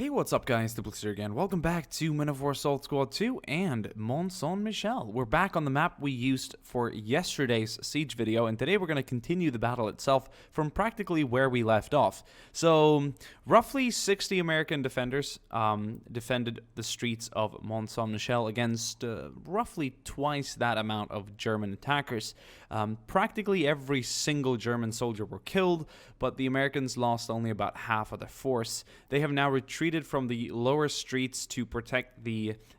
Hey, what's up guys, DiplexHeated again. Welcome back to Men of War Assault Squad 2 and Mont Saint-Michel. We're back on the map we used for yesterday's siege video, and today we're going to continue the battle itself from practically where we left off. So, roughly 60 American defenders defended the streets of Mont Saint-Michel against roughly twice that amount of German attackers. Practically every single German soldier were killed, but the Americans lost only about half of their force. They have now retreated from the lower streets to protect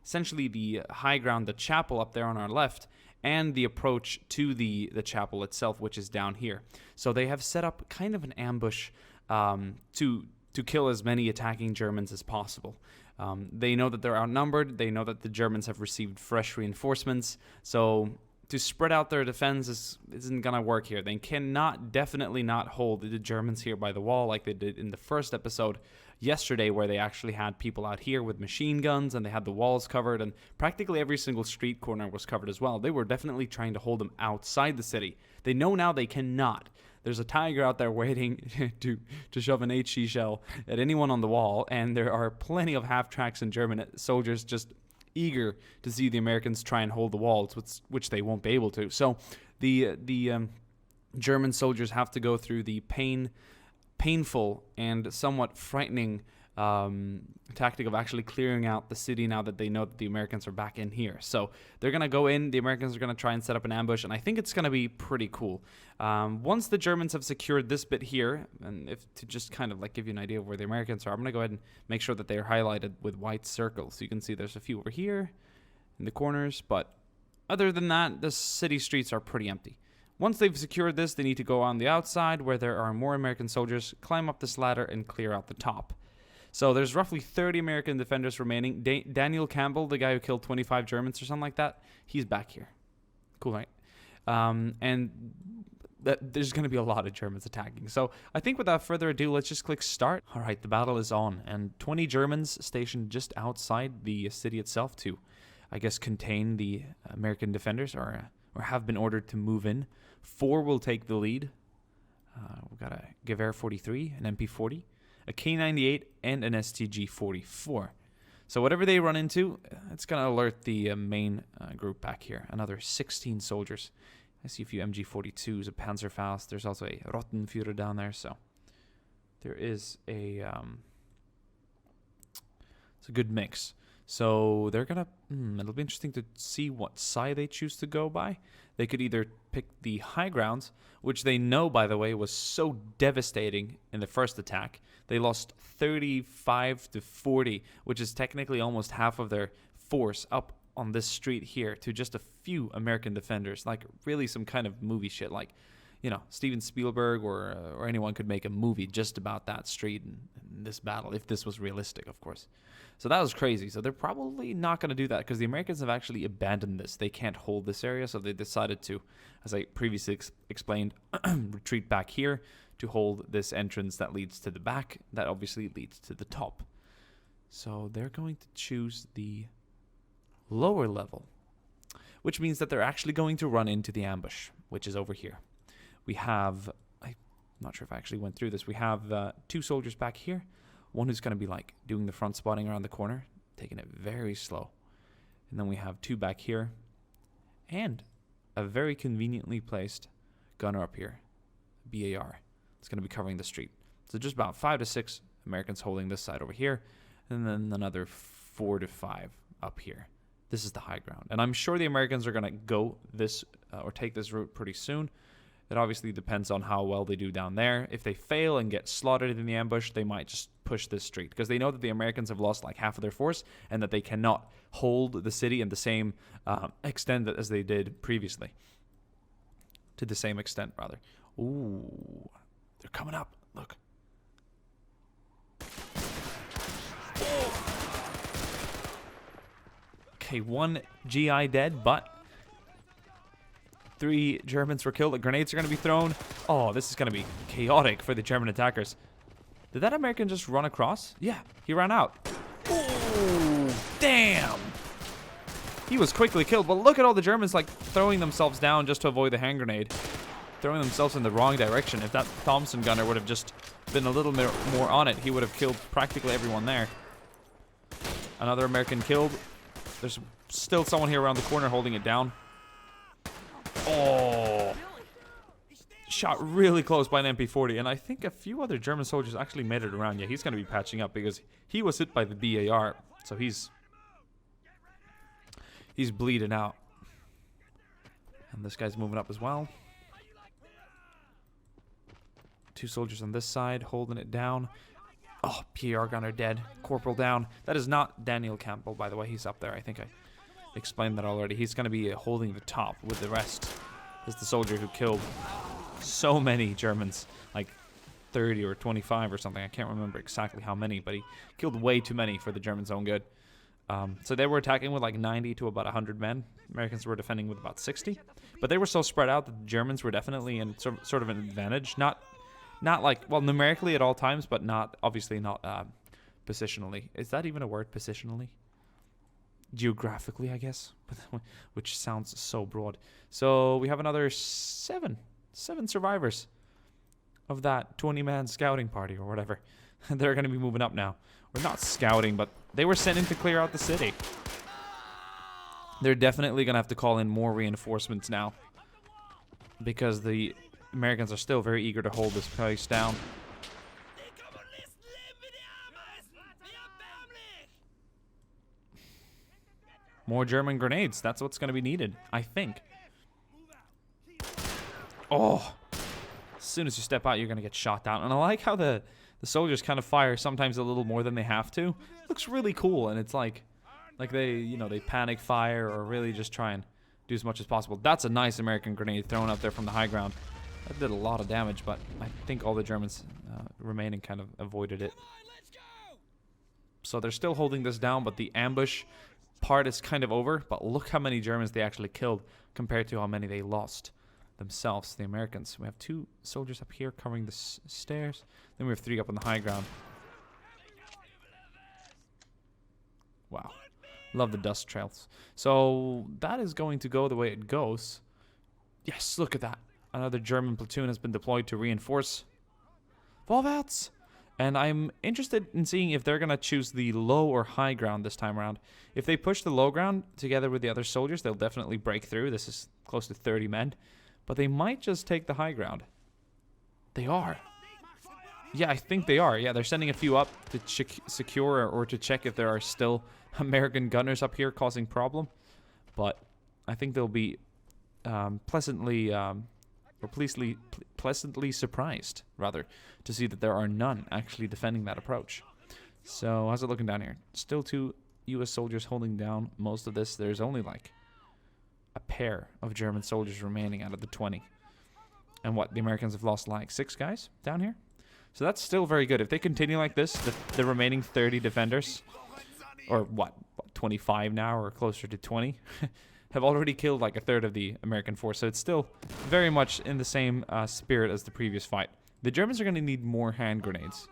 essentially the high ground, the chapel up there on our left, and the approach to the chapel itself, which is down here. So they have set up kind of an ambush to kill as many attacking Germans as possible. They know that they're outnumbered. They know that the Germans have received fresh reinforcements. So to spread out their defense isn't going to work here. They cannot, definitely not hold the Germans here by the wall like they did in the first episode yesterday, where they actually had people out here with machine guns and they had the walls covered, and practically every single street corner was covered as well. They were definitely trying to hold them outside the city. They know now they cannot. There's a tiger out there waiting to shove an HE shell at anyone on the wall, and there are plenty of half-tracks and German soldiers just eager to see the Americans try and hold the walls, which they won't be able to. So the German soldiers have to go through the painful and somewhat frightening tactic of actually clearing out the city now that they know that the Americans are back in here. So they're going to go in, the Americans are going to try and set up an ambush, and I think it's going to be pretty cool. Once the Germans have secured this bit here, and if to just kind of like give you an idea of where the Americans are, I'm going to go ahead and make sure that they're highlighted with white circles. So you can see there's a few over here in the corners, but other than that, the city streets are pretty empty. Once they've secured this, they need to go on the outside where there are more American soldiers, climb up this ladder, and clear out the top. So there's roughly 30 American defenders remaining. Daniel Campbell, the guy who killed 25 Germans or something like that, he's back here. Cool, right? There's going to be a lot of Germans attacking. So I think without further ado, let's just click start. All right, the battle is on, and 20 Germans stationed just outside the city itself to, I guess, contain the American defenders, or have been ordered to move in. 4 will take the lead. We've got a Gewehr 43, an MP40, a K98, and an STG 44. So whatever they run into, it's going to alert the main group back here. Another 16 soldiers. I see a few MG42s, a Panzerfaust. There's also a Rottenführer down there. So there is it's a good mix. So they're going to, it'll be interesting to see what side they choose to go by. They could either pick the high ground, which they know, by the way, was so devastating in the first attack. They lost 35 to 40, which is technically almost half of their force up on this street here to just a few American defenders. Like really some kind of movie shit. Like, you know, Steven Spielberg or anyone could make a movie just about that street and this battle, if this was realistic, of course. So that was crazy. So they're probably not going to do that because the Americans have actually abandoned this. They can't hold this area, so they decided to, as I previously explained, retreat back here to hold this entrance that leads to the back. That obviously leads to the top. So they're going to choose the lower level, which means that they're actually going to run into the ambush, which is over here. We have, I'm not sure if I actually went through this, we have 2 soldiers back here. One who's going to be like doing the front spotting around the corner, taking it very slow. And then we have 2 back here. And a very conveniently placed gunner up here, BAR. It's going to be covering the street. So just about 5 to 6 Americans holding this side over here. And then another 4 to 5 up here. This is the high ground. And I'm sure the Americans are going to go this or take this route pretty soon. It obviously depends on how well they do down there. If they fail and get slaughtered in the ambush, they might just push this street because they know that the Americans have lost like half of their force and that they cannot hold the city in the same extent as they did previously. To the same extent, rather. Ooh, they're coming up. Look. Oh. Okay, 1 GI dead, but 3 Germans were killed. The grenades are going to be thrown. Oh, this is going to be chaotic for the German attackers. Did that American just run across? Yeah, he ran out. Oh, damn. He was quickly killed, but look at all the Germans like throwing themselves down just to avoid the hand grenade. Throwing themselves in the wrong direction. If that Thompson gunner would have just been a little bit more on it, he would have killed practically everyone there. Another American killed. There's still someone here around the corner holding it down. Oh. Shot really close by an MP40. And I think a few other German soldiers actually made it around. Yeah, he's going to be patching up because he was hit by the BAR. So he's bleeding out. And this guy's moving up as well. 2 soldiers on this side holding it down. Oh, PR gunner dead. Corporal down. That is not Daniel Campbell, by the way. He's up there. I think I explained that already. He's going to be holding the top with the rest. This is the soldier who killed so many Germans. Like 30 or 25 or something. I can't remember exactly how many, but he killed way too many for the Germans' own good. So they were attacking with like 90 to about 100 men. Americans were defending with about 60. But they were so spread out that the Germans were definitely in sort of an advantage. Not like, well, numerically at all times, but not, obviously not positionally. Is that even a word, positionally? Geographically, I guess, which sounds so broad. So we have another seven survivors of that 20-man scouting party or whatever. They're going to be moving up now. Or not scouting, but they were sent in to clear out the city. They're definitely going to have to call in more reinforcements now, because the Americans are still very eager to hold this place down. More German grenades. That's what's going to be needed, I think. Oh. As soon as you step out, you're going to get shot down. And I like how the soldiers kind of fire sometimes a little more than they have to. It looks really cool, and it's like they, you know, they panic fire or really just try and do as much as possible. That's a nice American grenade thrown up there from the high ground. That did a lot of damage, but I think all the Germans remaining kind of avoided it. So they're still holding this down, but the ambush part is kind of over. But look how many Germans they actually killed compared to how many they lost themselves, the Americans. We have 2 soldiers up here covering the stairs. Then we have 3 up on the high ground. Wow. Love the dust trails. So that is going to go the way it goes. Yes, look at that. Another German platoon has been deployed to reinforce Vorwärts. And I'm interested in seeing if they're going to choose the low or high ground this time around. If they push the low ground together with the other soldiers, they'll definitely break through. This is close to 30 men. But they might just take the high ground. They are. Yeah, I think they are. Yeah, they're sending a few up to secure or to check if there are still American gunners up here causing problem. But I think they'll be pleasantly surprised, rather, to see that there are none actually defending that approach. So, how's it looking down here? Still 2 U.S. soldiers holding down most of this. There's only like a pair of German soldiers remaining out of the 20. And what, the Americans have lost like 6 guys down here? So that's still very good. If they continue like this, the remaining 30 defenders, or what 25 now, or closer to 20, have already killed like a third of the American force. So it's still very much in the same spirit as the previous fight. The Germans are going to need more hand grenades.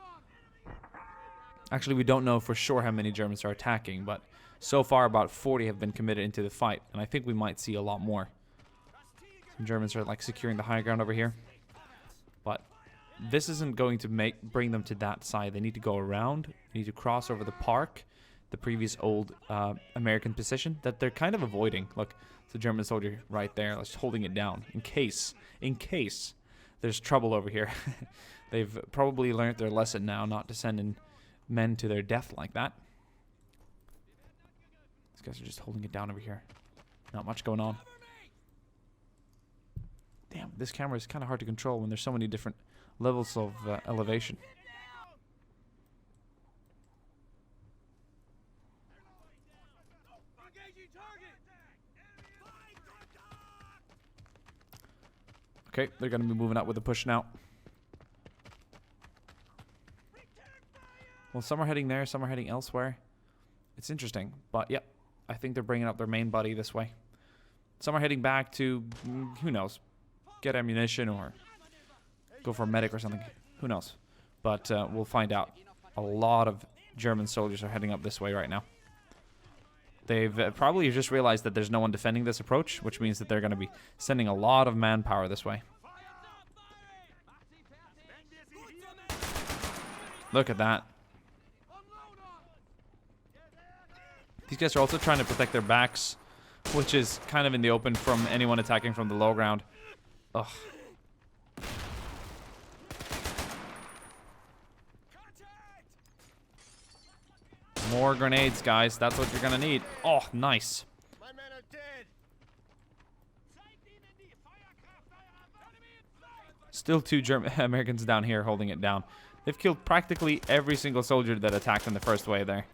Actually, we don't know for sure how many Germans are attacking, but so far about 40 have been committed into the fight, and I think we might see a lot more. Some Germans are like securing the high ground over here, but this isn't going to bring them to that side. They need to go around. They need to cross over the park, the previous old American position that they're kind of avoiding. Look, it's a German soldier right there, just holding it down in case there's trouble over here. They've probably learned their lesson now, not to send in men to their death like that. These guys are just holding it down over here. Not much going on. Damn, this camera is kind of hard to control when there's so many different levels of elevation. Okay, they're going to be moving out with a push now. Well, some are heading there, some are heading elsewhere. It's interesting, but yep, I think they're bringing up their main body this way. Some are heading back to, who knows, get ammunition or go for a medic or something. Who knows? But we'll find out. A lot of German soldiers are heading up this way right now. They've probably just realized that there's no one defending this approach, which means that they're going to be sending a lot of manpower this way. Look at that. These guys are also trying to protect their backs, which is kind of in the open from anyone attacking from the low ground. Ugh. More grenades, guys. That's what you're gonna need. Oh, nice. Still two Americans down here holding it down. They've killed practically every single soldier that attacked in the first wave there.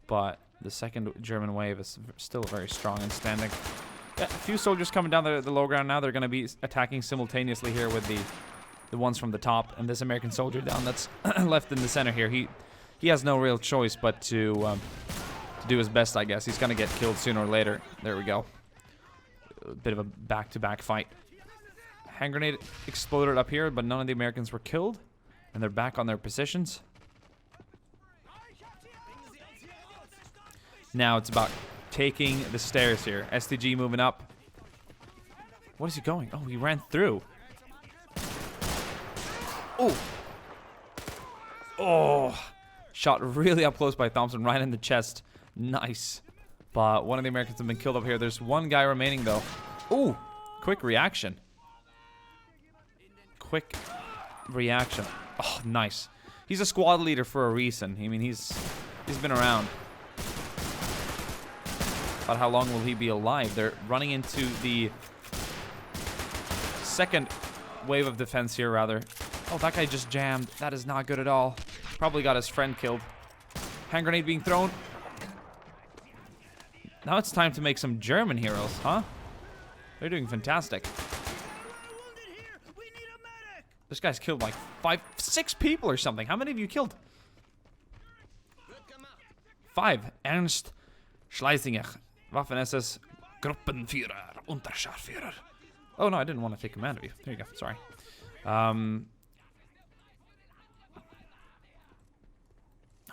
But the second German wave is still very strong and standing. Yeah, a few soldiers coming down the low ground now. They're going to be attacking simultaneously here with the ones from the top. And this American soldier down that's left in the center here, he has no real choice but to do his best, I guess. He's going to get killed sooner or later. There we go. A bit of a back-to-back fight. Hand grenade exploded up here, but none of the Americans were killed. And they're back on their positions. Now it's about taking the stairs here. STG moving up. What is he going? Oh, he ran through. Oh. Oh. Shot really up close by Thompson, right in the chest. Nice. But one of the Americans have been killed up here. There's one guy remaining, though. Oh. Quick reaction. Quick reaction. Oh, nice. He's a squad leader for a reason. I mean, he's been around. But how long will he be alive? They're running into the second wave of defense here, rather. Oh, that guy just jammed. That is not good at all. Probably got his friend killed. Hand grenade being thrown. Now it's time to make some German heroes, huh? They're doing fantastic. This guy's killed like 6 people or something. How many have you killed? 5. Ernst Schleisinger. Waffen-SS Gruppenführer, Unterscharführer. Oh, no, I didn't want to take command of you. There you go. Sorry.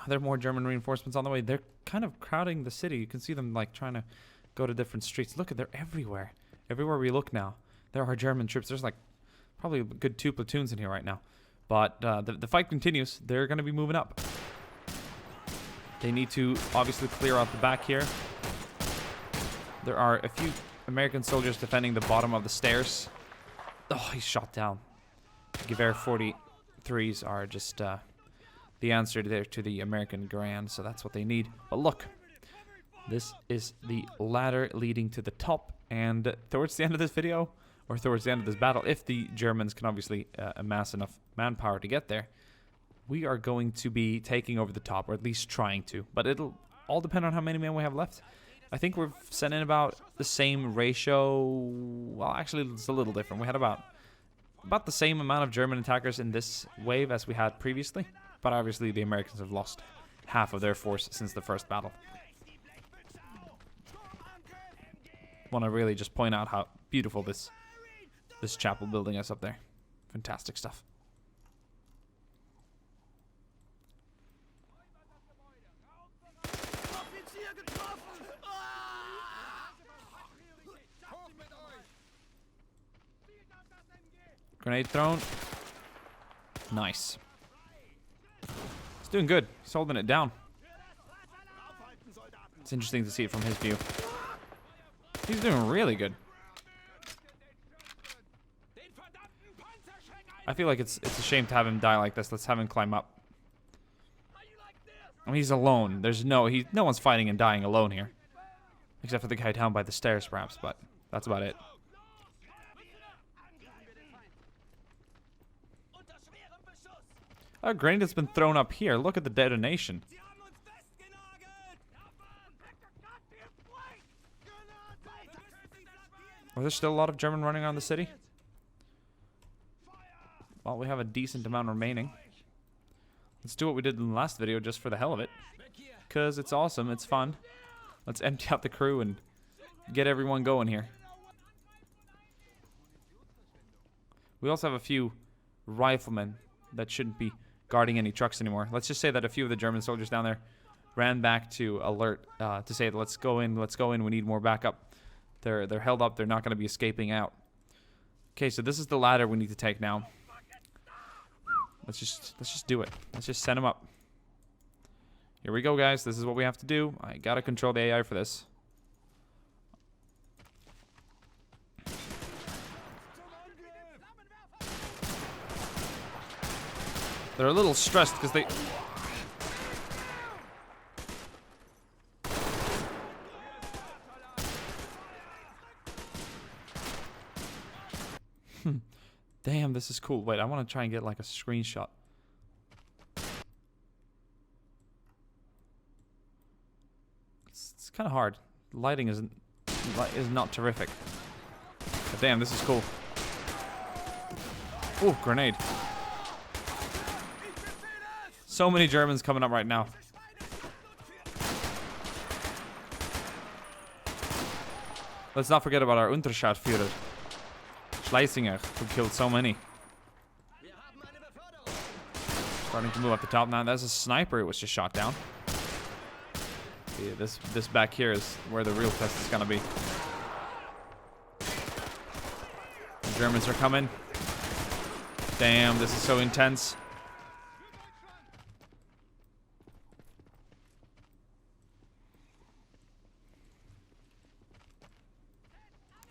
There are more German reinforcements on the way. They're kind of crowding the city. You can see them, like, trying to go to different streets. Look, they're everywhere. Everywhere we look now, there are German troops. There's, like, probably a good 2 platoons in here right now. But the fight continues. They're going to be moving up. They need to, obviously, clear out the back here. There are a few American soldiers defending the bottom of the stairs. Oh, he's shot down. Gewehr 43s are just the answer there to the American Grand, so that's what they need. But look, this is the ladder leading to the top, and towards the end of this video, or towards the end of this battle, if the Germans can obviously amass enough manpower to get there, we are going to be taking over the top, or at least trying to. But it'll all depend on how many men we have left. I think we're sent in about the same ratio. Well, actually, it's a little different. We had about the same amount of German attackers in this wave as we had previously. But obviously, the Americans have lost half of their force since the first battle. Want to really just point out how beautiful this chapel building is up there. Fantastic stuff. Grenade thrown. Nice. He's doing good. He's holding it down. It's interesting to see it from his view. He's doing really good. I feel like it's a shame to have him die like this. Let's have him climb up. I mean, he's alone. There's no one's fighting and dying alone here. Except for the guy down by the stairs, perhaps, but that's about it. A grenade has been thrown up here. Look at the detonation. Are there still a lot of German running around the city? Well, we have a decent amount remaining. Let's do what we did in the last video just for the hell of it. Because it's awesome. It's fun. Let's empty out the crew and get everyone going here. We also have a few riflemen that shouldn't be guarding any trucks anymore. Let's just say that a few of the German soldiers down there ran back to alert to say, let's go in, we need more backup. They're held up, they're not going to be escaping out. Okay, so this is the ladder we need to take now. Let's just do it. Let's just send them up. Here we go, guys. This is what we have to do. I gotta control the AI for this. They're a little stressed because they... Damn, this is cool. Wait, I want to try and get like a screenshot. It's kind of hard. Lighting is not terrific. But damn, this is cool. Ooh, grenade. So many Germans coming up right now. Let's not forget about our Unterscharführer, Schleisinger, who killed so many. Starting to move up the top now. That's a sniper who was just shot down. Yeah, this back here is where the real test is gonna be. The Germans are coming. Damn, this is so intense.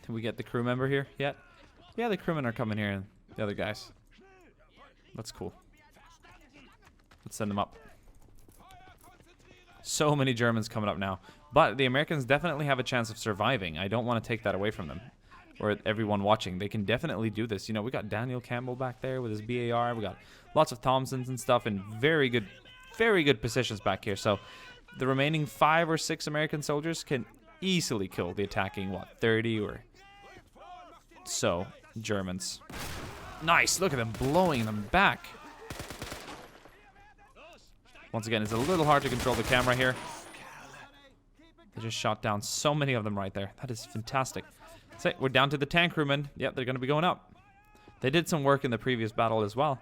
Did we get the crew member here yet? Yeah, the crewmen are coming here and the other guys. That's cool. Let's send them up. So many Germans coming up now. But the Americans definitely have a chance of surviving. I don't want to take that away from them. Or everyone watching. They can definitely do this. You know, we got Daniel Campbell back there with his BAR. We got lots of Thompsons and stuff in very good positions back here. So the remaining 5 or 6 American soldiers can easily kill the attacking, what, 30 or so Germans. Nice. Look at them blowing them back. Once again, it's a little hard to control the camera here. They just shot down so many of them right there. That is fantastic. So we're down to the tank crewmen. Yep, they're going to be going up. They did some work in the previous battle as well.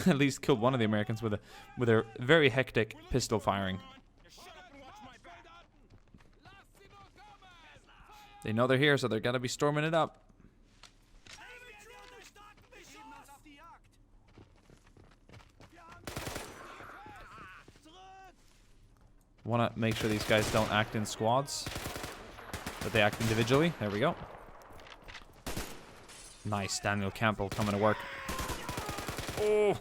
At least killed one of the Americans with their very hectic pistol firing. They know they're here, so they're going to be storming it up. Want to make sure these guys don't act in squads, but they act individually. There we go. Nice, Daniel Campbell coming to work. Oh!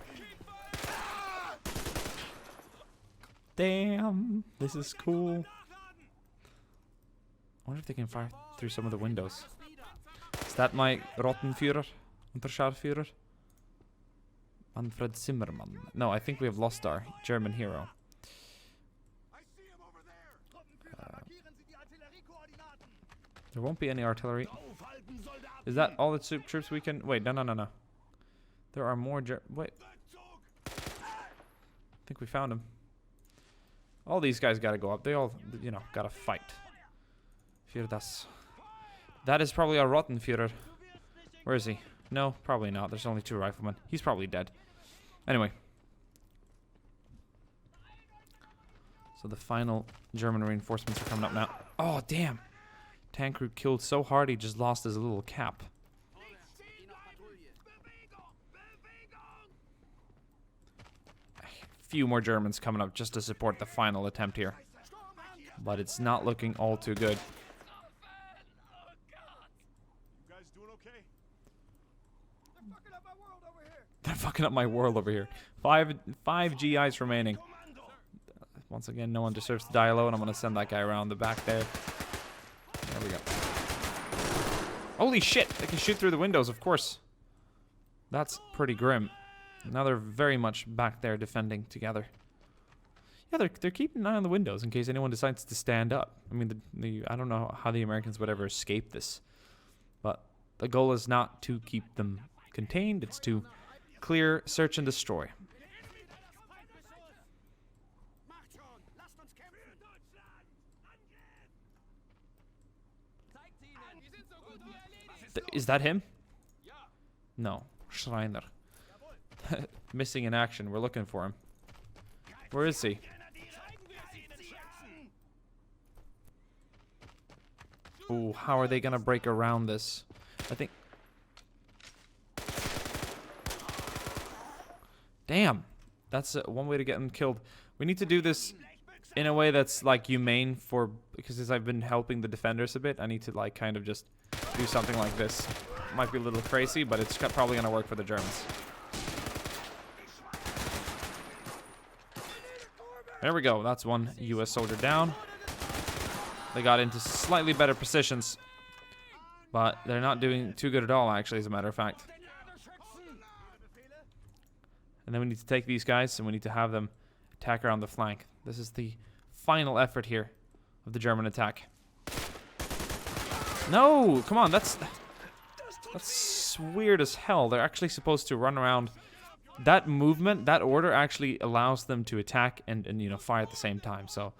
Damn, this is cool. I wonder if they can fire through some of the windows. Is that my Rottenführer? Unterscharführer? Manfred Zimmermann. No, I think we have lost our German hero. There won't be any artillery. Is that all the troops we can... Wait, no. There are more wait. I think we found him. All these guys gotta go up. They all, you know, gotta fight. Für das. That is probably our Rottenführer. Where is he? No, probably not. There's only 2 riflemen. He's probably dead. Anyway. So the final German reinforcements are coming up now. Oh, damn. Tank crew killed so hard he just lost his little cap. A few more Germans coming up just to support the final attempt here. But it's not looking all too good. You guys doing okay? They're fucking up my world over here. Five GIs remaining. Once again, no one deserves to die alone. I'm going to send that guy around the back there. There we go. Holy shit! They can shoot through the windows, of course. That's pretty grim. Now they're very much back there defending together. Yeah, they're keeping an eye on the windows in case anyone decides to stand up. I mean, I don't know how the Americans would ever escape this. But the goal is not to keep them contained. It's to clear, search, and destroy. Is that him? No. Schreiner. Missing in action. We're looking for him. Where is he? Ooh, how are they gonna break around this? I think... Damn. That's one way to get him killed. We need to do this in a way that's like humane for, because as I've been helping the defenders a bit, I need to like kind of just do something like this. Might be a little crazy, but it's probably gonna work for the Germans. There we go. That's one U.S. soldier down. They got into slightly better positions, but they're not doing too good at all, actually, as a matter of fact. And then we need to take these guys, and we need to have them attack around the flank. This is the final effort here of the German attack. No! Come on, that's weird as hell. They're actually supposed to run around. That movement, that order actually allows them to attack and you know, fire at the same time. So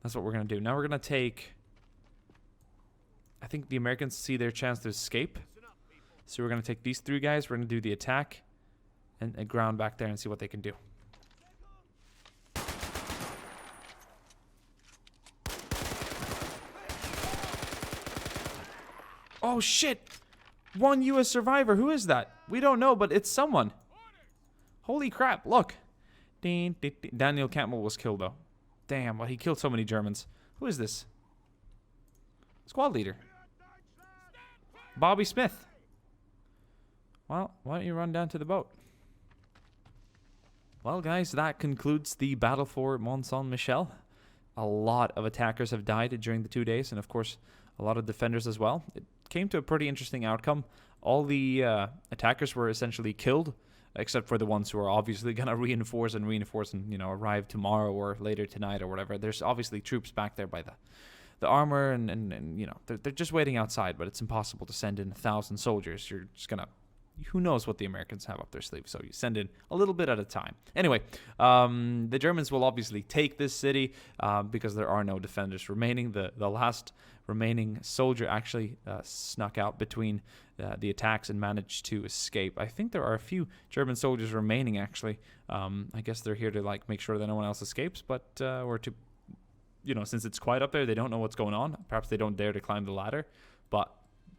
that's what we're going to do. Now we're going to take... I think the Americans see their chance to escape. So we're going to take these 3 guys. We're going to do the attack and ground back there and see what they can do. Oh, shit! 1 U.S. survivor. Who is that? We don't know, but it's someone. Holy crap, look. Daniel Campbell was killed, though. Damn, well, he killed so many Germans. Who is this? Squad leader. Bobby Smith. Well, why don't you run down to the boat? Well, guys, that concludes the battle for Mont Saint-Michel. A lot of attackers have died during the 2 days, and of course, a lot of defenders as well. It came to a pretty interesting outcome. All the attackers were essentially killed, except for the ones who are obviously going to reinforce and, you know, arrive tomorrow or later tonight or whatever. There's obviously troops back there by the armor, and you know, they're just waiting outside, but it's impossible to send in 1,000 soldiers. You're just going to... Who knows what the Americans have up their sleeve, so you send in a little bit at a time. Anyway, the Germans will obviously take this city because there are no defenders remaining. The last remaining soldier actually snuck out between the attacks and managed to escape. I think there are a few German soldiers remaining, actually. I guess they're here to like make sure that no one else escapes, but or to, you know, since it's quiet up there, they don't know what's going on. Perhaps they don't dare to climb the ladder, but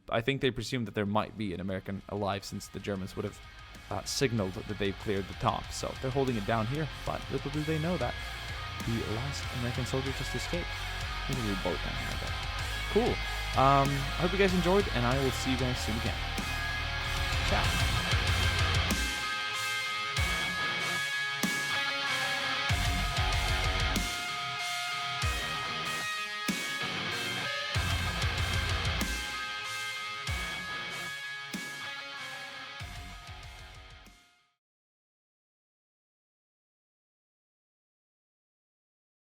I think they presume that there might be an American alive, since the Germans would have signaled that they've cleared the top. So they're holding it down here, but little do they know that the last American soldier just escaped. There's a little boat down here, I bet. Cool. I hope you guys enjoyed, and I will see you guys soon again. Ciao.